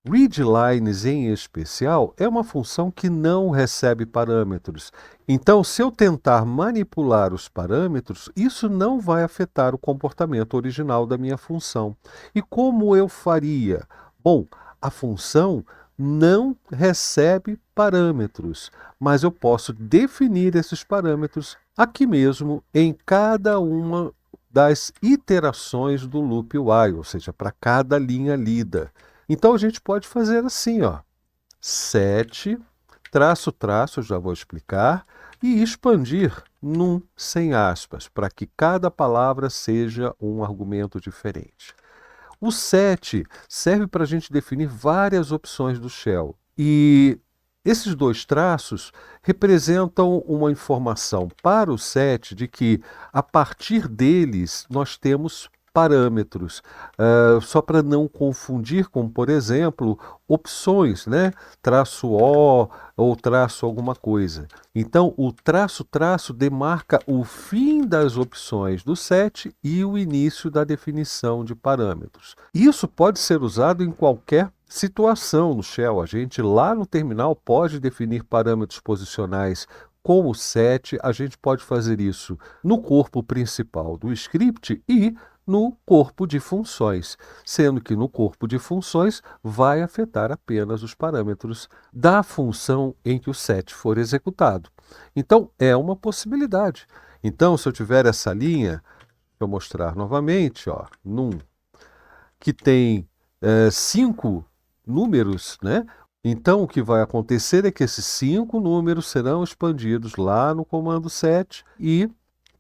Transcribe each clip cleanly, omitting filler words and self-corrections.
readlines, em especial, é uma função que não recebe parâmetros. Então, se eu tentar manipular os parâmetros, isso não vai afetar o comportamento original da minha função. E como eu faria? Bom, a função não recebe parâmetros, mas eu posso definir esses parâmetros aqui mesmo em cada uma das iterações do loop while, ou seja, para cada linha lida. Então a gente pode fazer assim, ó, set, traço, traço, já vou explicar, e expandir num sem aspas, para que cada palavra seja um argumento diferente. O set serve para a gente definir várias opções do shell. E esses dois traços representam uma informação para o set de que, a partir deles, nós temos parâmetros. Só para não confundir com, por exemplo, opções, né? Traço O ou traço alguma coisa. Então, o traço traço demarca o fim das opções do set e o início da definição de parâmetros. Isso pode ser usado em qualquer situação no shell. A gente lá no terminal pode definir parâmetros posicionais com o set, a gente pode fazer isso no corpo principal do script e no corpo de funções, sendo que no corpo de funções vai afetar apenas os parâmetros da função em que o set for executado. Então, é uma possibilidade. Então, se eu tiver essa linha, vou mostrar novamente, ó, num que tem 5 números, né? Então, o que vai acontecer é que esses 5 números serão expandidos lá no comando set e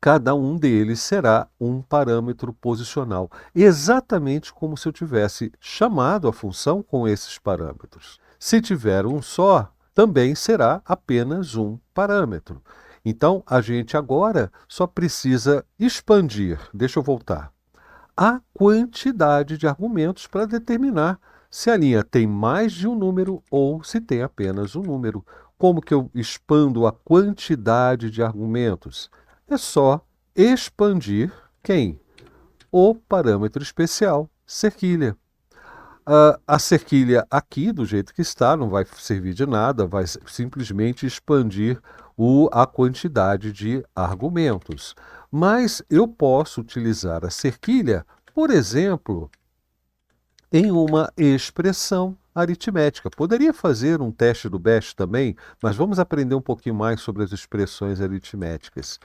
cada um deles será um parâmetro posicional, exatamente como se eu tivesse chamado a função com esses parâmetros. Se tiver um só, também será apenas um parâmetro. Então, a gente agora só precisa expandir. Deixa eu voltar a quantidade de argumentos para determinar se a linha tem mais de um número ou se tem apenas um número. Como que eu expando a quantidade de argumentos? É só expandir quem? O parâmetro especial, cerquilha. A cerquilha aqui, do jeito que está, não vai servir de nada, vai simplesmente expandir a quantidade de argumentos. Mas eu posso utilizar a cerquilha, por exemplo, em uma expressão aritmética. Poderia fazer um teste do Bash também, mas vamos aprender um pouquinho mais sobre as expressões aritméticas.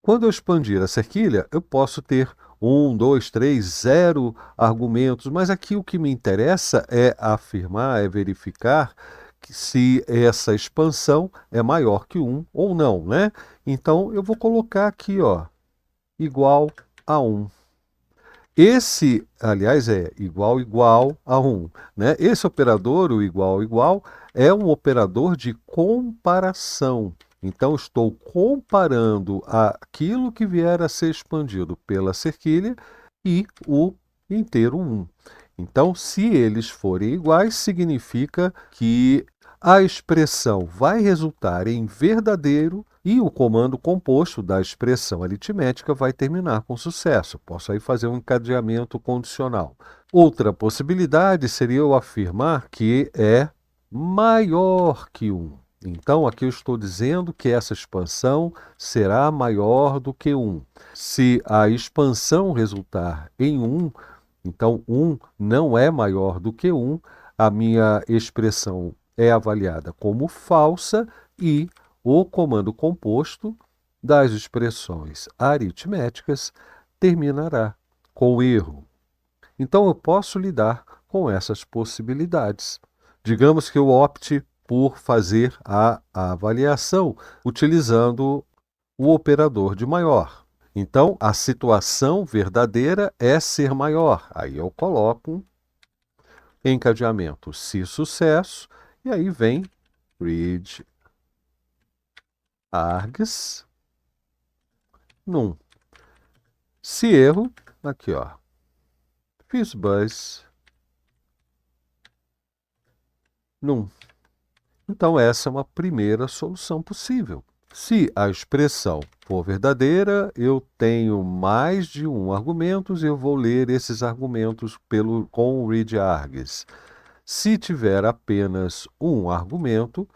Quando eu expandir a cerquilha, eu posso ter 1, 2, 3, 0 argumentos, mas aqui o que me interessa é afirmar, é verificar se essa expansão é maior que 1 ou não, né? Então eu vou colocar aqui, ó, igual a 1. Esse, aliás, é igual igual a 1, né? Esse operador, o igual igual, é um operador de comparação. Então, estou comparando aquilo que vier a ser expandido pela cerquilha e o inteiro 1. Então, se eles forem iguais, significa que a expressão vai resultar em verdadeiro e o comando composto da expressão aritmética vai terminar com sucesso. Posso aí fazer um encadeamento condicional. Outra possibilidade seria eu afirmar que é maior que 1. Então, aqui eu estou dizendo que essa expansão será maior do que 1. Se a expansão resultar em 1, então 1 não é maior do que 1, a minha expressão é avaliada como falsa e o comando composto das expressões aritméticas terminará com erro. Então eu posso lidar com essas possibilidades. Digamos que eu opte por fazer a avaliação utilizando o operador de maior. Então, a situação verdadeira é ser maior. Aí eu coloco um encadeamento se sucesso, e aí vem read args num. Se erro, aqui ó, fiz buzz num. Então essa é uma primeira solução possível. Se a expressão for verdadeira, eu tenho mais de um argumentos e eu vou ler esses argumentos com o readyArgs. Se tiver apenas um argumento,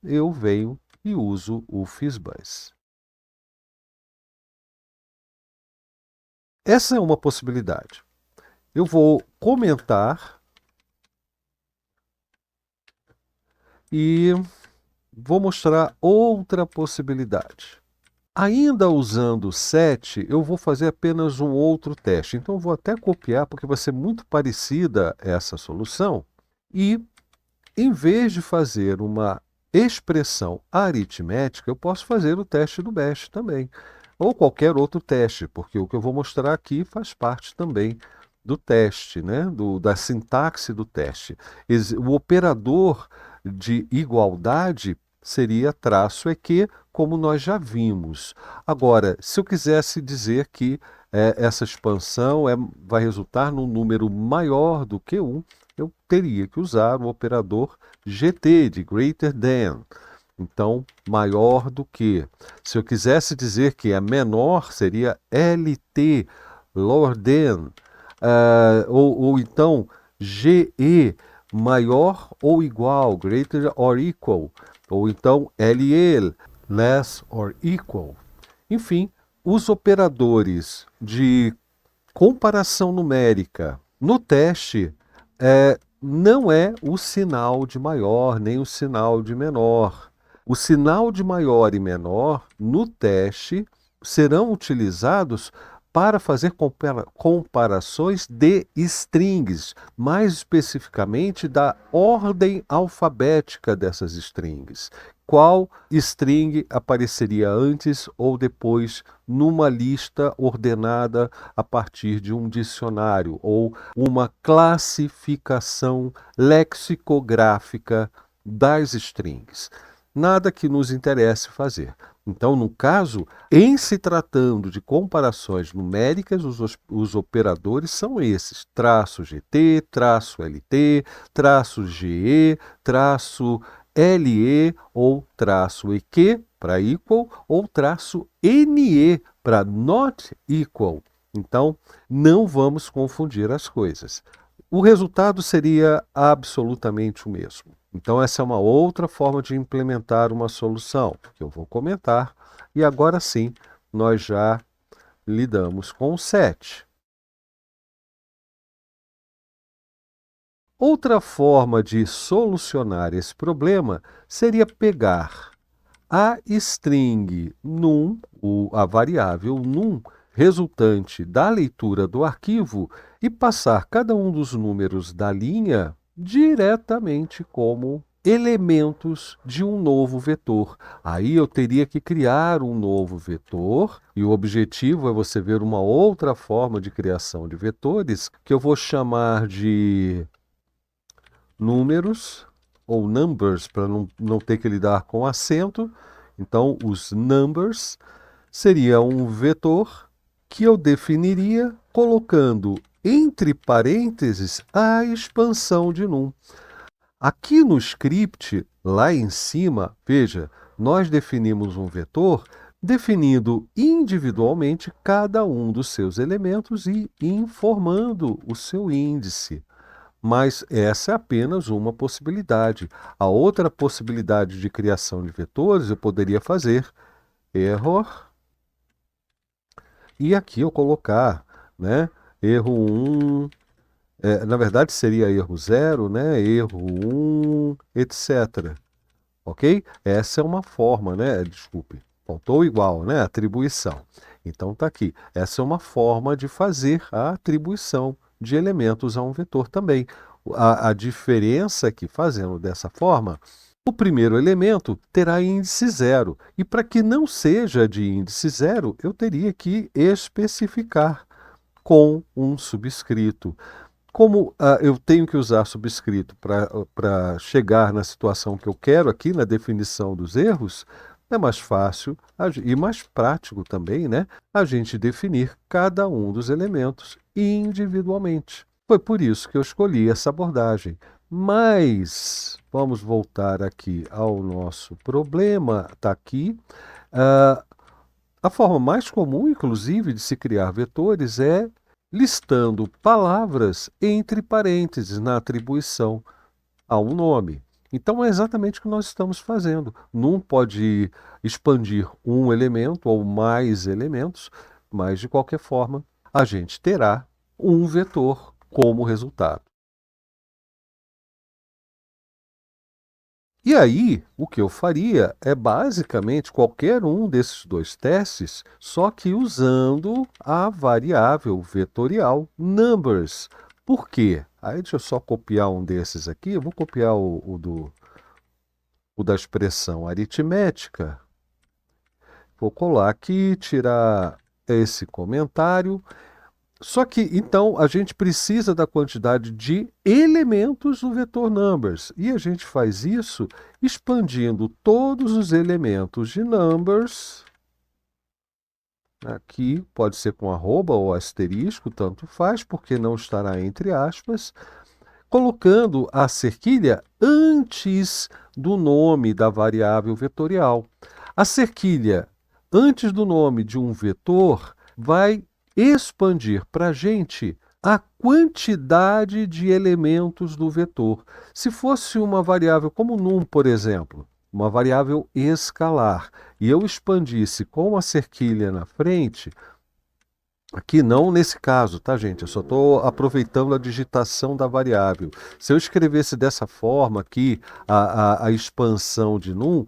eu venho e uso o FizzBuzz. Essa é uma possibilidade. Eu vou comentar e vou mostrar outra possibilidade. Ainda usando o set, eu vou fazer apenas um outro teste. Então, eu vou até copiar, porque vai ser muito parecida essa solução. E, em vez de fazer uma expressão aritmética, eu posso fazer o teste do Bash também. Ou qualquer outro teste, porque o que eu vou mostrar aqui faz parte também do teste, né? Da sintaxe do teste. O operador de igualdade seria traço EQ, como nós já vimos. Agora, se eu quisesse dizer que essa expansão vai resultar num número maior do que 1, eu teria que usar o operador GT, de greater than. Então, maior do que. Se eu quisesse dizer que é menor, seria LT, lower than. Ou então, GE, maior ou igual, greater or equal. Ou então, LL, less or equal. Enfim, os operadores de comparação numérica no teste não é o sinal de maior nem o sinal de menor. O sinal de maior e menor no teste serão utilizados para fazer comparações de strings, mais especificamente da ordem alfabética dessas strings. Qual string apareceria antes ou depois numa lista ordenada a partir de um dicionário ou uma classificação lexicográfica das strings. Nada que nos interesse fazer. Então, no caso, em se tratando de comparações numéricas, os operadores são esses: traço GT, traço LT, traço GE, traço LE ou traço EQ para equal ou traço NE para not equal. Então, não vamos confundir as coisas. O resultado seria absolutamente o mesmo. Então, essa é uma outra forma de implementar uma solução, que eu vou comentar, e agora sim, nós já lidamos com o set. Outra forma de solucionar esse problema seria pegar a string num, a variável num, resultante da leitura do arquivo e passar cada um dos números da linha diretamente como elementos de um novo vetor. Aí eu teria que criar um novo vetor, e o objetivo é você ver uma outra forma de criação de vetores, que eu vou chamar de números, ou numbers, para não ter que lidar com acento. Então, os numbers seria um vetor que eu definiria colocando entre parênteses a expansão de num. Aqui no script, lá em cima, veja, nós definimos um vetor definindo individualmente cada um dos seus elementos e informando o seu índice. Mas essa é apenas uma possibilidade. A outra possibilidade de criação de vetores eu poderia fazer error, e aqui eu colocar, né, erro 1, na verdade seria erro 0, né, erro 1, etc. Ok? Essa é uma forma, né, desculpe, faltou igual, né, atribuição. Então está aqui. Essa é uma forma de fazer a atribuição de elementos a um vetor também. A diferença é que, fazendo dessa forma, o primeiro elemento terá índice 0. E para que não seja de índice 0, eu teria que especificar com um subscrito. Como eu tenho que usar subscrito para chegar na situação que eu quero aqui, na definição dos erros, é mais fácil e mais prático também, né, a gente definir cada um dos elementos individualmente. Foi por isso que eu escolhi essa abordagem. Mas vamos voltar aqui ao nosso problema. Está aqui. A forma mais comum, inclusive, de se criar vetores é listando palavras entre parênteses na atribuição a um nome. Então é exatamente o que nós estamos fazendo. Num pode expandir um elemento ou mais elementos, mas de qualquer forma a gente terá um vetor como resultado. E aí, o que eu faria é basicamente qualquer um desses dois testes, só que usando a variável vetorial numbers. Por quê? Aí deixa eu só copiar um desses aqui. Eu vou copiar o da expressão aritmética. Vou colar aqui, tirar esse comentário. Só que, então, a gente precisa da quantidade de elementos do vetor numbers. E a gente faz isso expandindo todos os elementos de numbers. Aqui pode ser com arroba ou asterisco, tanto faz, porque não estará entre aspas. Colocando a cerquilha antes do nome da variável vetorial. A cerquilha antes do nome de um vetor vai expandir para a gente a quantidade de elementos do vetor. Se fosse uma variável como num, por exemplo, uma variável escalar, e eu expandisse com a cerquilha na frente, aqui não nesse caso, tá, gente? Eu só estou aproveitando a digitação da variável. Se eu escrevesse dessa forma aqui, a expansão de num,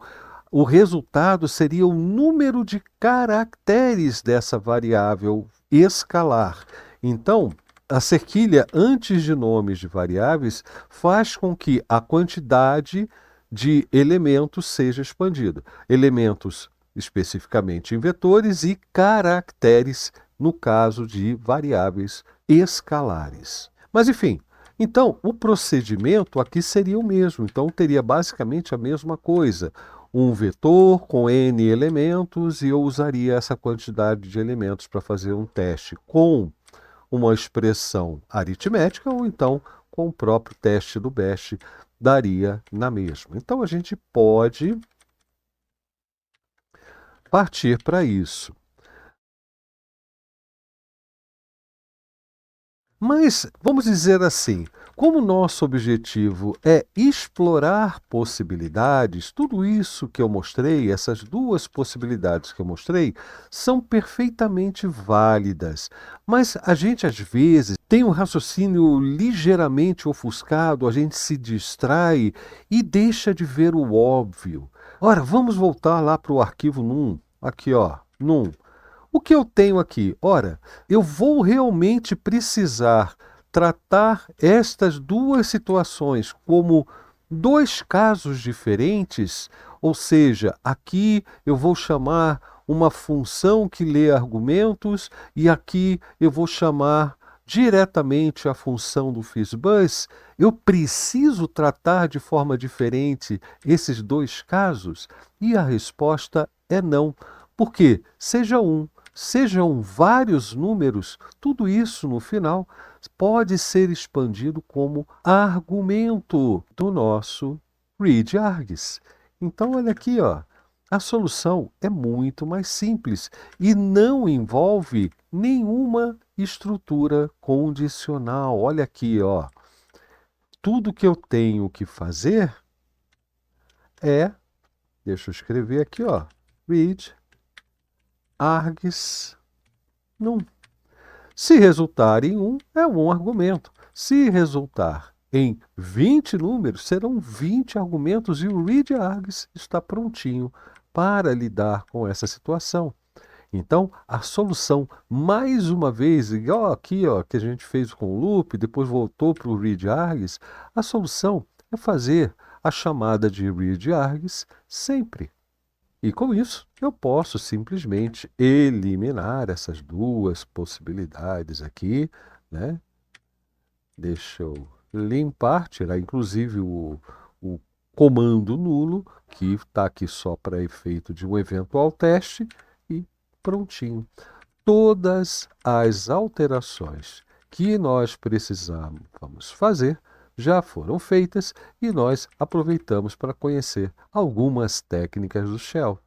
o resultado seria o número de caracteres dessa variável escalar. Então, a cerquilha antes de nomes de variáveis faz com que a quantidade de elementos seja expandida. Elementos especificamente em vetores e caracteres no caso de variáveis escalares. Mas enfim, então o procedimento aqui seria o mesmo. Então teria basicamente a mesma coisa. Um vetor com n elementos e eu usaria essa quantidade de elementos para fazer um teste com uma expressão aritmética ou então com o próprio teste do Best daria na mesma. Então a gente pode partir para isso. Mas vamos dizer assim, como nosso objetivo é explorar possibilidades, tudo isso que eu mostrei, essas duas possibilidades que eu mostrei, são perfeitamente válidas. Mas a gente às vezes tem um raciocínio ligeiramente ofuscado, a gente se distrai e deixa de ver o óbvio. Ora, vamos voltar lá para o arquivo num. Aqui, ó, num. O que eu tenho aqui? Ora, eu vou realmente precisar tratar estas duas situações como dois casos diferentes, ou seja, aqui eu vou chamar uma função que lê argumentos e aqui eu vou chamar diretamente a função do FizzBuzz. Eu preciso tratar de forma diferente esses dois casos? E a resposta é não, porque sejam vários números, tudo isso no final pode ser expandido como argumento do nosso regeargs. Então, olha aqui, ó, a solução é muito mais simples e não envolve nenhuma estrutura condicional. Olha aqui, ó, tudo que eu tenho que fazer é, deixa eu escrever aqui, ó, regeargs num. Se resultar em um, é um argumento. Se resultar em 20 números, serão 20 argumentos e o regeargs está prontinho para lidar com essa situação. Então, a solução, mais uma vez, igual aqui ó, que a gente fez com o loop, depois voltou para o regeargs, a solução é fazer a chamada de regeargs sempre. E com isso, eu posso simplesmente eliminar essas duas possibilidades aqui, né? Deixa eu limpar, tirar inclusive o comando nulo, que está aqui só para efeito de um eventual teste, e prontinho. Todas as alterações que nós precisamos fazer já foram feitas e nós aproveitamos para conhecer algumas técnicas do Shell.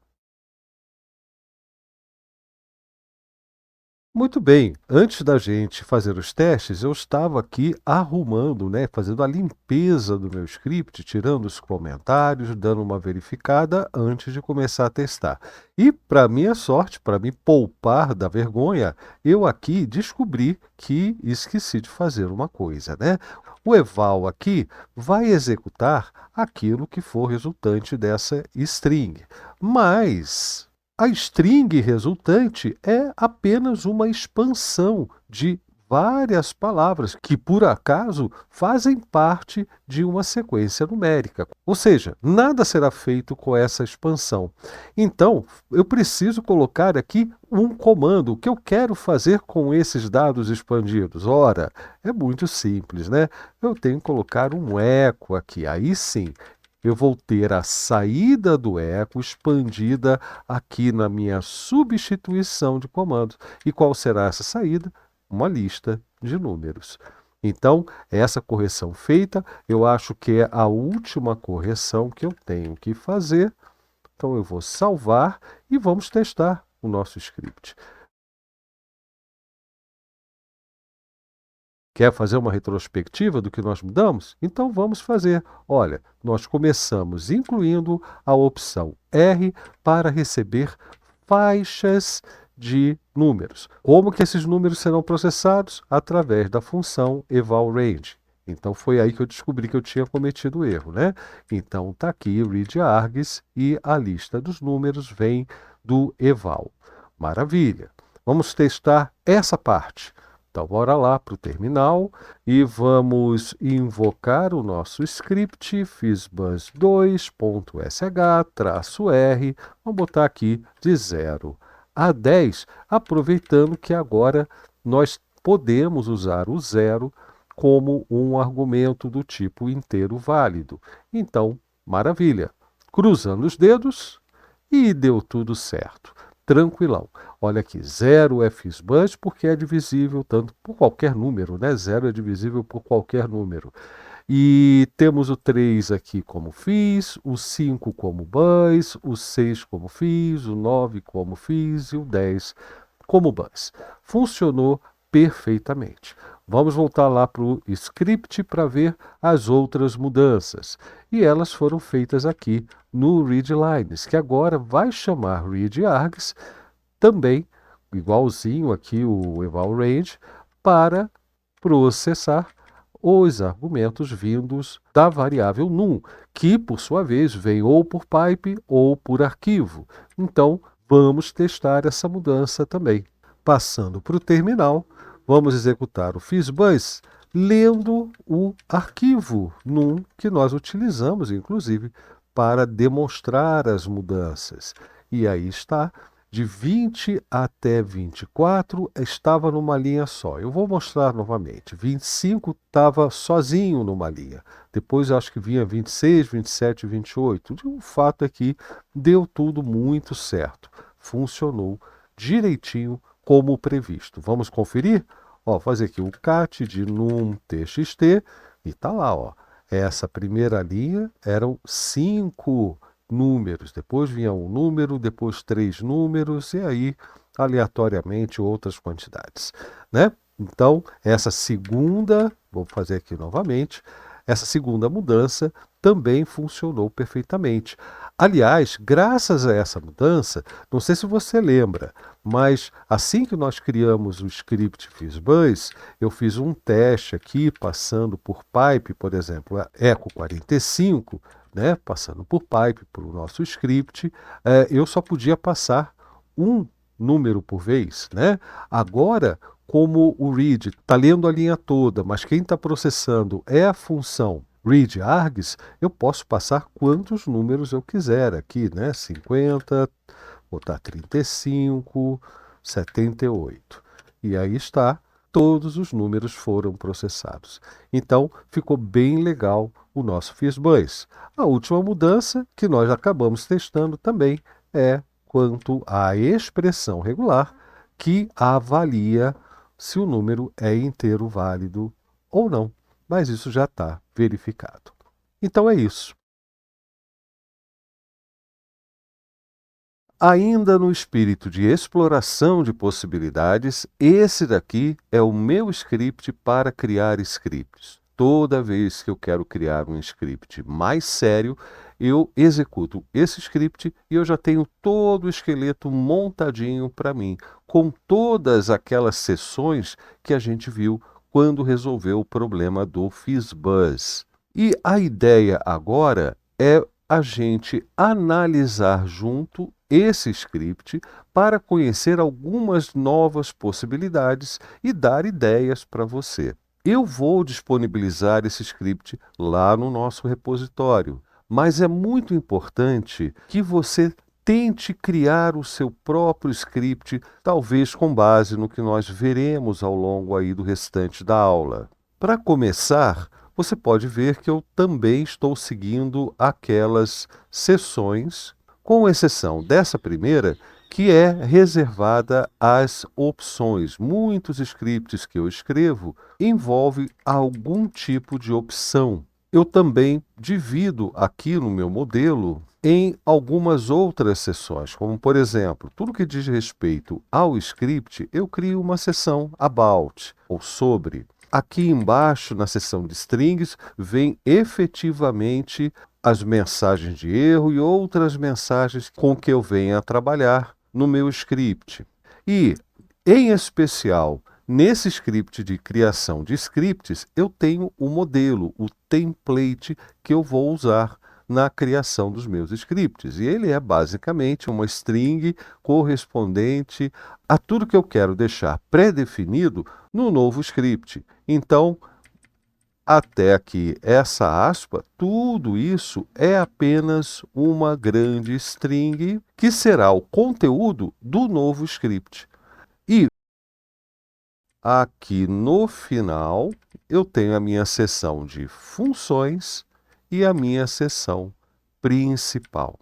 Muito bem, antes da gente fazer os testes, eu estava aqui arrumando, né, fazendo a limpeza do meu script, tirando os comentários, dando uma verificada antes de começar a testar. E, para minha sorte, para me poupar da vergonha, eu aqui descobri que esqueci de fazer uma coisa, né? O eval aqui vai executar aquilo que for resultante dessa string, mas a string resultante é apenas uma expansão de várias palavras que, por acaso, fazem parte de uma sequência numérica. Ou seja, nada será feito com essa expansão. Então, eu preciso colocar aqui um comando. O que eu quero fazer com esses dados expandidos? Ora, é muito simples, né? Eu tenho que colocar um eco aqui. Aí sim, eu vou ter a saída do eco expandida aqui na minha substituição de comandos. E qual será essa saída? Uma lista de números. Então, essa correção feita, eu acho que é a última correção que eu tenho que fazer. Então, eu vou salvar e vamos testar o nosso script. Quer fazer uma retrospectiva do que nós mudamos? Então vamos fazer. Olha, nós começamos incluindo a opção R para receber faixas de números. Como que esses números serão processados? Através da função evalRange. Então foi aí que eu descobri que eu tinha cometido o erro, né? Então está aqui readargs e a lista dos números vem do eval. Maravilha. Vamos testar essa parte. Então, bora lá para o terminal e vamos invocar o nosso script fizbus2.sh-r. Vamos botar aqui de 0 a 10, aproveitando que agora nós podemos usar o 0 como um argumento do tipo inteiro válido. Então, maravilha. Cruzando os dedos e deu tudo certo. Tranquilão. Olha aqui, 0 é Fizbus porque é divisível tanto por qualquer número, né? 0 é divisível por qualquer número. E temos o 3 aqui como fiz, o 5 como bus, o 6 como fiz, o 9 como fiz e o 10 como bus. Funcionou perfeitamente. Vamos voltar lá para o script para ver as outras mudanças. E elas foram feitas aqui no readlines, que agora vai chamar readargs também, igualzinho aqui o evalRange, para processar os argumentos vindos da variável num, que por sua vez vem ou por pipe ou por arquivo. Então, vamos testar essa mudança também. Passando para o terminal, vamos executar o fizbus lendo o arquivo num que nós utilizamos, inclusive, para demonstrar as mudanças. E aí está, de 20 até 24 estava numa linha só. Eu vou mostrar novamente. 25 estava sozinho numa linha. Depois acho que vinha 26, 27 e 28. O fato é que deu tudo muito certo. Funcionou direitinho como previsto. Vamos conferir? Ó, fazer aqui o cat de num.txt e tá lá, ó. Essa primeira linha eram 5 números, depois vinha um número, depois 3 números e aí aleatoriamente outras quantidades, né? Então, essa segunda, vou fazer aqui novamente, essa segunda mudança também funcionou perfeitamente. Aliás, graças a essa mudança, não sei se você lembra, mas assim que nós criamos o script Fizbus, eu fiz um teste aqui, passando por pipe, por exemplo, a echo 45, né, passando por pipe, para o nosso script, eu só podia passar um número por vez, né? Agora, como o read está lendo a linha toda, mas quem está processando é a função readargs, eu posso passar quantos números eu quiser aqui, né? 50, botar 35, 78. E aí está, todos os números foram processados. Então, ficou bem legal o nosso Fizbus. A última mudança que nós acabamos testando também é quanto à expressão regular que avalia se o número é inteiro válido ou não. Mas isso já está verificado. Então é isso. Ainda no espírito de exploração de possibilidades, esse daqui é o meu script para criar scripts. Toda vez que eu quero criar um script mais sério, eu executo esse script e eu já tenho todo o esqueleto montadinho para mim, com todas aquelas seções que a gente viu quando resolveu o problema do FizzBuzz. E a ideia agora é a gente analisar junto esse script para conhecer algumas novas possibilidades e dar ideias para você. Eu vou disponibilizar esse script lá no nosso repositório, mas é muito importante que você tente criar o seu próprio script, talvez com base no que nós veremos ao longo aí do restante da aula. Para começar, você pode ver que eu também estou seguindo aquelas seções, com exceção dessa primeira, que é reservada às opções. Muitos scripts que eu escrevo envolvem algum tipo de opção. Eu também divido aqui no meu modelo em algumas outras seções, como por exemplo, tudo que diz respeito ao script, eu crio uma seção about, ou sobre. Aqui embaixo, na seção de strings, vem efetivamente as mensagens de erro e outras mensagens com que eu venho a trabalhar no meu script. E, em especial, nesse script de criação de scripts, eu tenho o modelo, o template que eu vou usar na criação dos meus scripts. E ele é basicamente uma string correspondente a tudo que eu quero deixar pré-definido no novo script. Então, até aqui, essa aspa, tudo isso é apenas uma grande string que será o conteúdo do novo script. E aqui no final, eu tenho a minha seção de funções e a minha seção principal.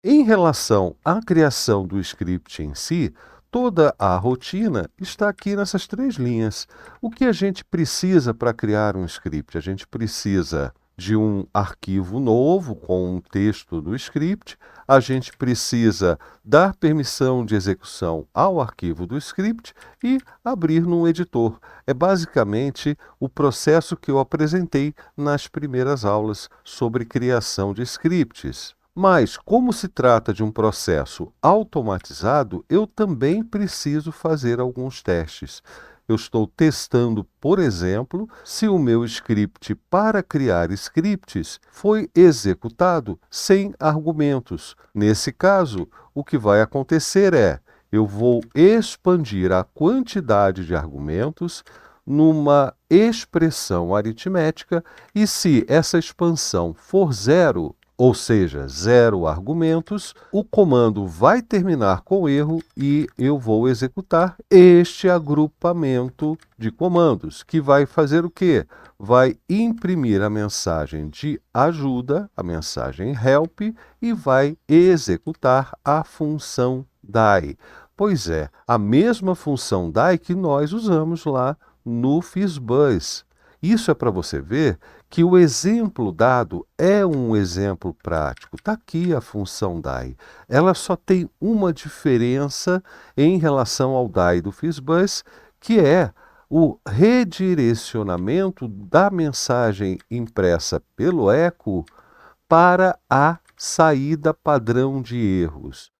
Em relação à criação do script em si, toda a rotina está aqui nessas três linhas. O que a gente precisa para criar um script? A gente precisa de um arquivo novo com um texto do script, a gente precisa dar permissão de execução ao arquivo do script e abrir num editor. É basicamente o processo que eu apresentei nas primeiras aulas sobre criação de scripts. Mas, como se trata de um processo automatizado, eu também preciso fazer alguns testes. Eu estou testando, por exemplo, se o meu script para criar scripts foi executado sem argumentos. Nesse caso, o que vai acontecer é, eu vou expandir a quantidade de argumentos numa expressão aritmética e se essa expansão for zero, ou seja, zero argumentos, o comando vai terminar com erro e eu vou executar este agrupamento de comandos, que vai fazer o quê? Vai imprimir a mensagem de ajuda, a mensagem help, e vai executar a função die. Pois é, a mesma função die que nós usamos lá no FizzBuzz. Isso é para você ver que o exemplo dado é um exemplo prático. Está aqui a função die. Ela só tem uma diferença em relação ao die do FizzBuzz, que é o redirecionamento da mensagem impressa pelo eco para a saída padrão de erros.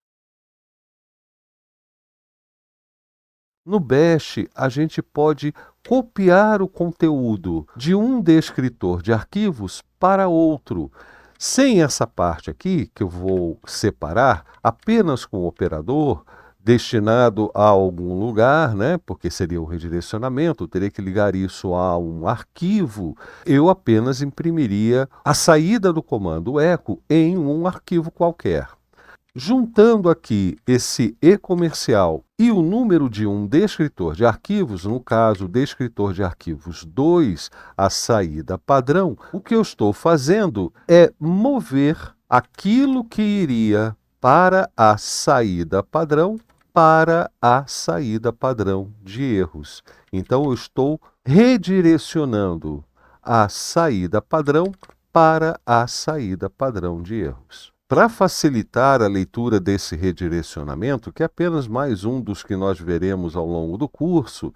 No Bash, a gente pode copiar o conteúdo de um descritor de arquivos para outro. Sem essa parte aqui, que eu vou separar, apenas com o operador destinado a algum lugar, né? Porque seria o redirecionamento, eu teria que ligar isso a um arquivo, eu apenas imprimiria a saída do comando echo em um arquivo qualquer. Juntando aqui esse e-comercial e o número de um descritor de arquivos, no caso, descritor de arquivos 2, a saída padrão, o que eu estou fazendo é mover aquilo que iria para a saída padrão para a saída padrão de erros. Então, eu estou redirecionando a saída padrão para a saída padrão de erros. Para facilitar a leitura desse redirecionamento, que é apenas mais um dos que nós veremos ao longo do curso,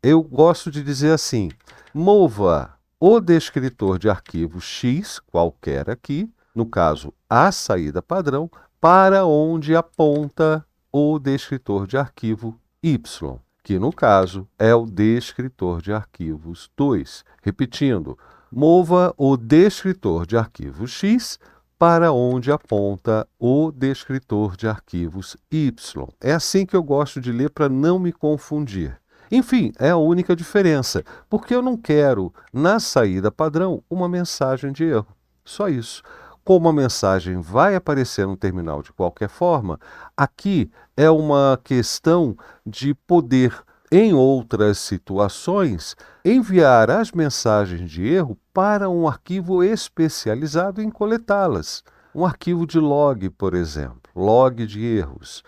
eu gosto de dizer assim: mova o descritor de arquivo X, qualquer aqui, no caso a saída padrão, para onde aponta o descritor de arquivo Y, que no caso é o descritor de arquivos 2. Repetindo, mova o descritor de arquivo X para onde aponta o descritor de arquivos Y. É assim que eu gosto de ler para não me confundir. Enfim, é a única diferença, porque eu não quero, na saída padrão, uma mensagem de erro. Só isso. Como a mensagem vai aparecer no terminal de qualquer forma, aqui é uma questão de poder, em outras situações, enviar as mensagens de erro para um arquivo especializado em coletá-las. Um arquivo de log, por exemplo, log de erros.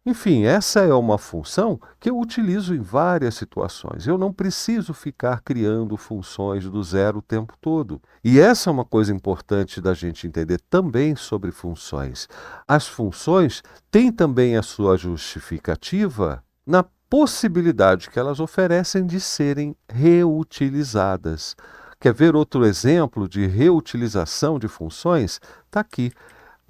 Enfim, essa é uma função que eu utilizo em várias situações. Eu não preciso ficar criando funções do zero o tempo todo. E essa é uma coisa importante da gente entender também sobre funções. As funções têm também a sua justificativa na possibilidade que elas oferecem de serem reutilizadas. Quer ver outro exemplo de reutilização de funções? Está aqui.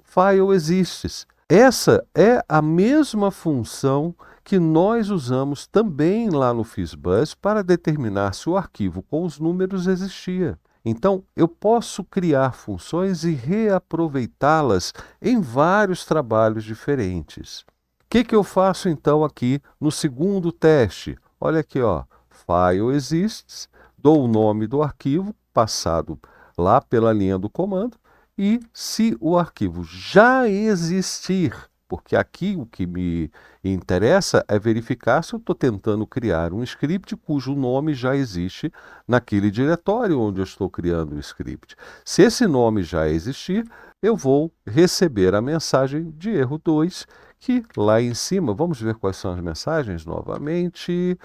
File exists. Essa é a mesma função que nós usamos também lá no FizzBuzz para determinar se o arquivo com os números existia. Então, eu posso criar funções e reaproveitá-las em vários trabalhos diferentes. O que eu faço então aqui no segundo teste? Olha aqui, ó, file exists, dou o nome do arquivo passado lá pela linha do comando, e se o arquivo já existir, porque aqui o que me interessa é verificar se eu estou tentando criar um script cujo nome já existe naquele diretório onde eu estou criando o script. Se esse nome já existir, eu vou receber a mensagem de erro 2, que lá em cima, vamos ver quais são as mensagens novamente.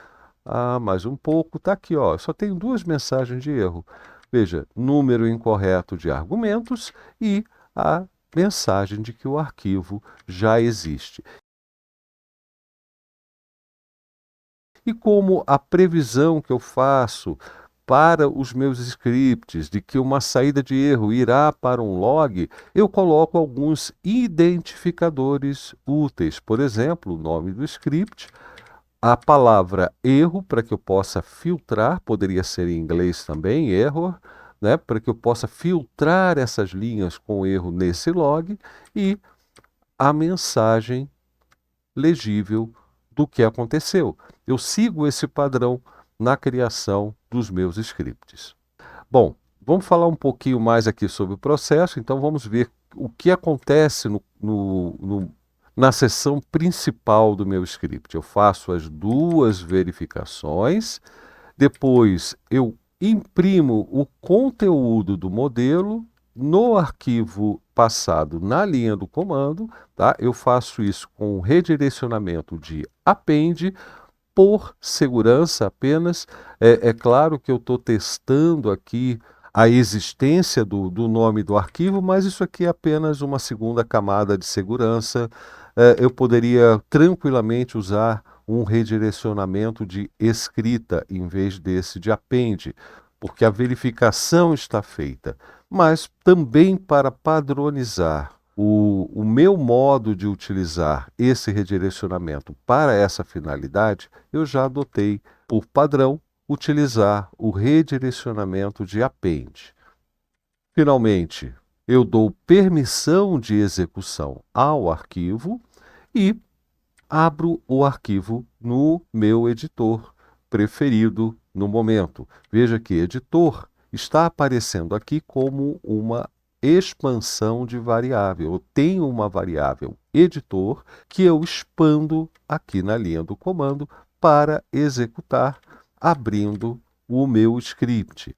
Mais um pouco, está aqui, ó, só tenho duas mensagens de erro. Veja, número incorreto de argumentos e a mensagem de que o arquivo já existe. E como a previsão que eu faço para os meus scripts de que uma saída de erro irá para um log, eu coloco alguns identificadores úteis. Por exemplo, o nome do script, a palavra erro, para que eu possa filtrar, poderia ser em inglês também, error, né, para que eu possa filtrar essas linhas com erro nesse log, e a mensagem legível do que aconteceu. Eu sigo esse padrão na criação dos meus scripts. Bom, vamos falar um pouquinho mais aqui sobre o processo, então vamos ver o que acontece na seção principal do meu script. Eu faço as duas verificações, depois eu imprimo o conteúdo do modelo no arquivo passado na linha do comando, tá? Eu faço isso com o redirecionamento de append, por segurança apenas. É claro que eu estou testando aqui a existência do nome do arquivo, mas isso aqui é apenas uma segunda camada de segurança. Eu poderia tranquilamente usar um redirecionamento de escrita em vez desse de append, porque a verificação está feita. Mas também para padronizar o meu modo de utilizar esse redirecionamento para essa finalidade, eu já adotei por padrão utilizar o redirecionamento de append. Finalmente, eu dou permissão de execução ao arquivo e abro o arquivo no meu editor preferido no momento. Veja que editor está aparecendo aqui como uma expansão de variável. Eu tenho uma variável editor que eu expando aqui na linha do comando para executar, abrindo o meu script.